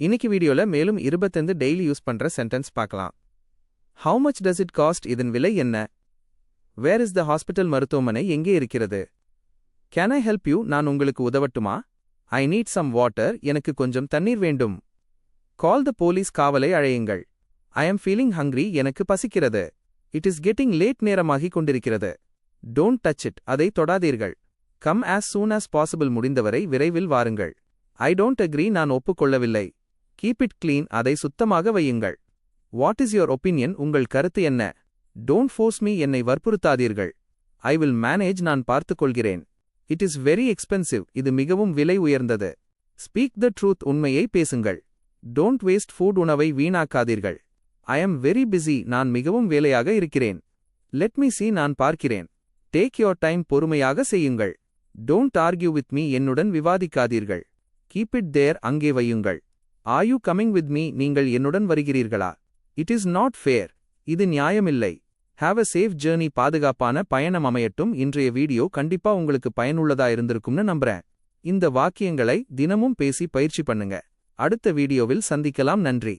இன்னைக்கு வீடியோல மேலும் 25 டெய்லி யூஸ் பண்ற சென்டென்ஸ் பார்க்கலாம். How much does it cost? இதன் விலை என்ன? Where is the hospital? மருத்துவமனை எங்கே இருக்கிறது? Can I help you? நான் உங்களுக்கு உதவட்டுமா? I need some water. எனக்கு கொஞ்சம் தண்ணீர் வேண்டும். Call the police. காவலை அழையுங்கள். I am feeling hungry. எனக்கு பசிக்கிறது. It is getting late. நேரமாகிக் கொண்டிருக்கிறது. Don't touch it. அதை தொடாதீர்கள். Come as soon as possible. முடிந்தவரை விரைவில் வாருங்கள். I don't agree. நான் ஒப்புக்கொள்ளவில்லை. Keep it clean. அதை சுத்தமாக வையுங்கள். What is your opinion? உங்கள் கருத்து என்ன? Don't force me. என்னை வற்புறுத்தாதீர்கள். I will manage. நான் பார்த்துக்கொள்கிறேன். It is very expensive. இது மிகவும் விலை உயர்ந்தது. Speak the truth. உண்மையை பேசுங்கள். Don't waste food. உணவை வீணாக்காதீர்கள். I am very busy. நான் மிகவும் வேலையாக இருக்கிறேன். Let me see. நான் பார்க்கிறேன். Take your time. பொறுமையாக செய்யுங்கள். Don't argue with me. என்னுடன் விவாதிக்காதீர்கள். Keep it there. அங்கே வையுங்கள். Are you coming with me? நீங்கள் என்னுடன் வருகிறீர்களா? It is not fair. இது நியாயமில்லை. Have a safe journey. பாதுகாப்பான பயணம் அமையட்டும். இன்றைய வீடியோ கண்டிப்பா உங்களுக்கு பயனுள்ளதா இருந்திருக்கும்னு நம்புறேன். இந்த வாக்கியங்களை தினமும் பேசி பயிற்சி பண்ணுங்க. அடுத்த வீடியோவில் சந்திக்கலாம். நன்றி.